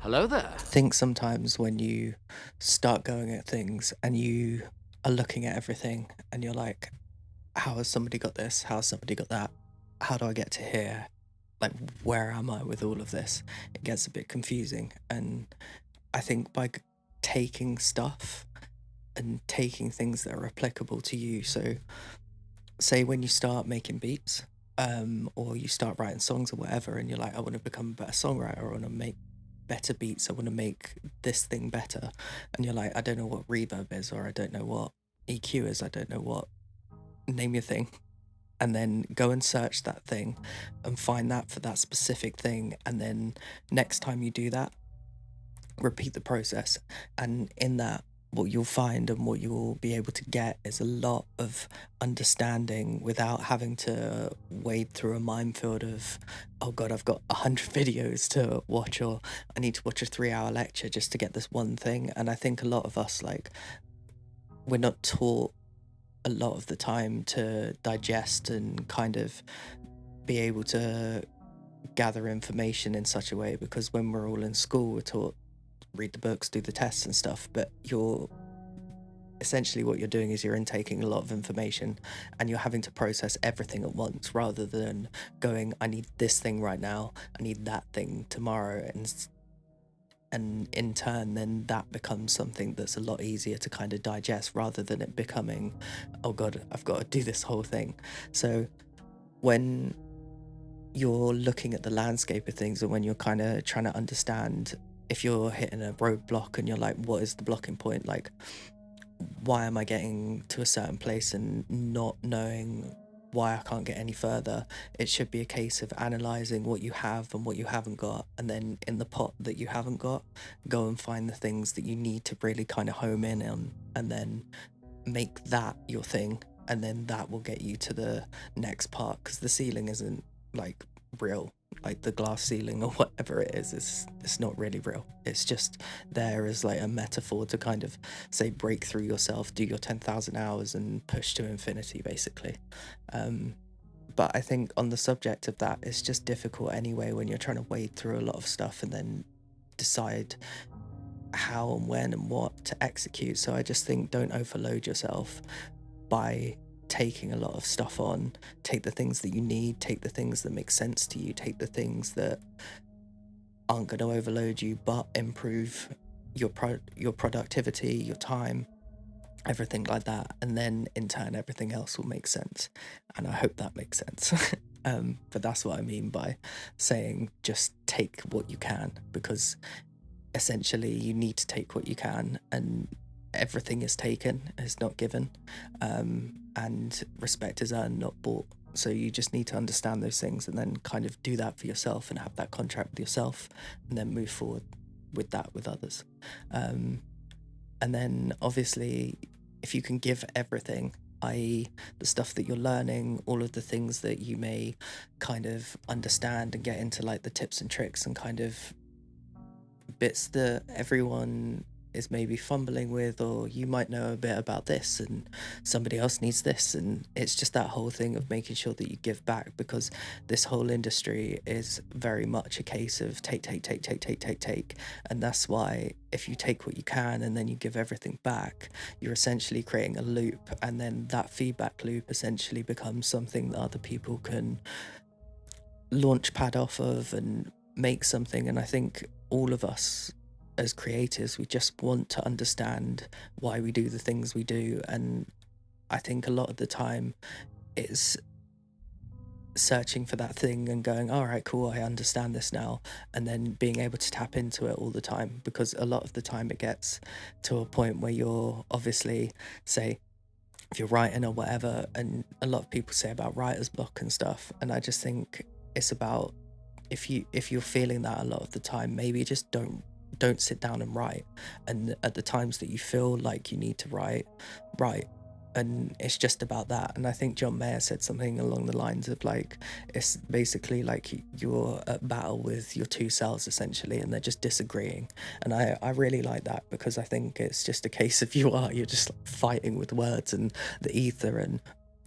Hello there. I think sometimes when you start going at things and you are looking at everything and you're like, how has somebody got this? How has somebody got that? How do I get to here? Like, where am I with all of this? It gets a bit confusing. And I think by taking stuff and taking things that are applicable to you. So, say when you start making beats, or you start writing songs or whatever, and you're like, I want to become a better songwriter, I want to make better beats, I want to make this thing better. And you're like, I don't know what reverb is, or I don't know what EQ is, I don't know what, name your thing. And then go and search that thing and find that for that specific thing. And then next time you do that, repeat the process. And in that, what you'll find and what you'll be able to get is a lot of understanding without having to wade through a minefield of, oh God, I've got 100 videos to watch, or I need to watch a 3 hour lecture just to get this one thing. And I think a lot of us, like, we're not taught a lot of the time to digest and kind of be able to gather information in such a way, because when we're all in school, we're taught read the books, do the tests and stuff, but you're essentially what you're doing is you're intaking a lot of information and you're having to process everything at once rather than going, I need this thing right now, I need that thing tomorrow. And in turn, then that becomes something that's a lot easier to kind of digest rather than it becoming, oh God, I've got to do this whole thing. So when you're looking at the landscape of things and when you're kind of trying to understand, if you're hitting a roadblock and you're like, what is the blocking point? Like, why am I getting to a certain place and not knowing why I can't get any further? It should be a case of analyzing what you have and what you haven't got. And then in the pot that you haven't got, go and find the things that you need to really kind of home in on, and then make that your thing. And then that will get you to the next part, because the ceiling isn't like real. Like the glass ceiling or whatever it is, it's not really real. It's just there as like a metaphor to kind of say break through yourself, do your 10,000 hours and push to infinity, basically. Um, but I think on the subject of that, it's just difficult anyway when you're trying to wade through a lot of stuff and then decide how and when and what to execute. So I just think don't overload yourself by taking a lot of stuff on. Take the things that you need, take the things that make sense to you, take the things that aren't going to overload you but improve your productivity, your time, everything like that. And then in turn everything else will make sense. And I hope that makes sense. But that's what I mean by saying just take what you can, because essentially you need to take what you can, and everything is taken, is not given. And respect is earned, not bought. So you just need to understand those things and then kind of do that for yourself and have that contract with yourself, and then move forward with that with others. um, and then obviously, if you can give everything, i.e., the stuff that you're learning, all of the things that you may kind of understand and get into, like the tips and tricks and kind of bits that everyone is maybe fumbling with, or you might know a bit about this and somebody else needs this. And it's just that whole thing of making sure that you give back, because this whole industry is very much a case of take, take, take, take, take, take, take. And that's why if you take what you can and then you give everything back, you're essentially creating a loop. And then that feedback loop essentially becomes something that other people can launch pad off of and make something. And I think all of us as creators, we just want to understand why we do the things we do. And I think a lot of the time it's searching for that thing and going, all right, cool, I understand this now. And then being able to tap into it all the time, because a lot of the time it gets to a point where you're obviously, say, if you're writing or whatever, and a lot of people say about writer's block and stuff. And I just think it's about, if you're feeling that a lot of the time, maybe just don't sit down and write. And at the times that you feel like you need to write. And it's just about that. And I think John Mayer said something along the lines of like, it's basically like you're at battle with your two selves essentially, and they're just disagreeing. And I really like that, because I think it's just a case of you're just like fighting with words and the ether, and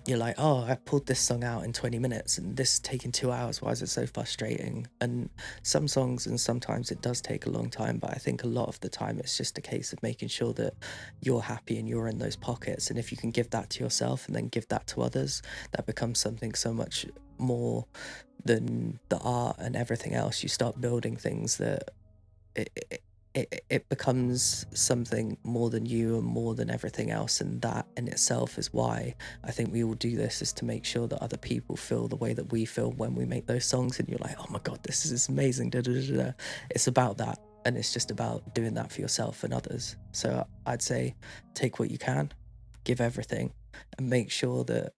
you're like, oh, I pulled this song out in 20 minutes and this taking 2 hours. Why is it so frustrating? And some songs, and sometimes it does take a long time, but I think a lot of the time it's just a case of making sure that you're happy and you're in those pockets. And if you can give that to yourself and then give that to others, that becomes something so much more than the art and everything else. You start building things that it becomes something more than you and more than everything else, and that in itself is why I think we all do this, is to make sure that other people feel the way that we feel when we make those songs. And you're like, oh my god, this is amazing, da, da, da, da. It's about that, and it's just about doing that for yourself and others. So I'd say take what you can, give everything, and make sure that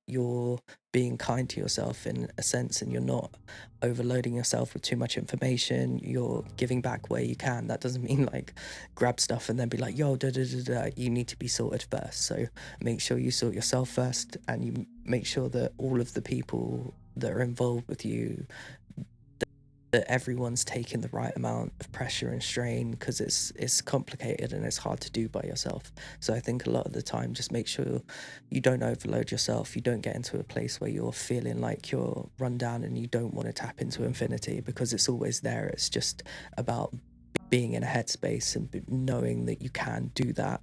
you're being kind to yourself in a sense, and you're not overloading yourself with too much information. You're giving back where you can. That doesn't mean like grab stuff and then be like, yo, da da da da. You need to be sorted first. So make sure you sort yourself first, and you make sure that all of the people that are involved with you, that everyone's taking the right amount of pressure and strain, because it's complicated and it's hard to do by yourself. So I think a lot of the time, just make sure you don't overload yourself. You don't get into a place where you're feeling like you're run down and you don't want to tap into infinity, because it's always there. It's just about being in a headspace and knowing that you can do that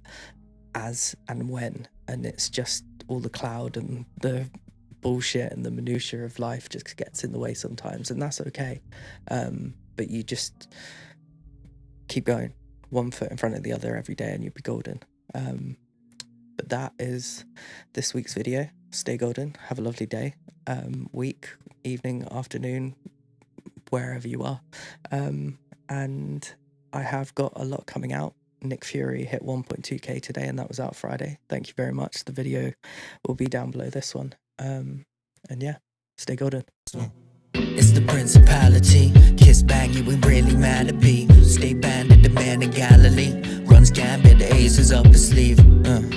as and when, and it's just all the cloud and the bullshit and the minutiae of life just gets in the way sometimes, and that's okay. But you just keep going, one foot in front of the other every day, and you'll be golden. But that is this week's video. Stay golden, have a lovely day, week, evening, afternoon, wherever you are. And I have got a lot coming out. Nick Fury hit 1.2k today, and that was out Friday. Thank you very much. The video will be down below this one. And yeah, stay golden. It's the principality. Kiss bang, you ain't really mad at me. Stay banded, the man in Galilee. Runs gambit, the ace is up his sleeve.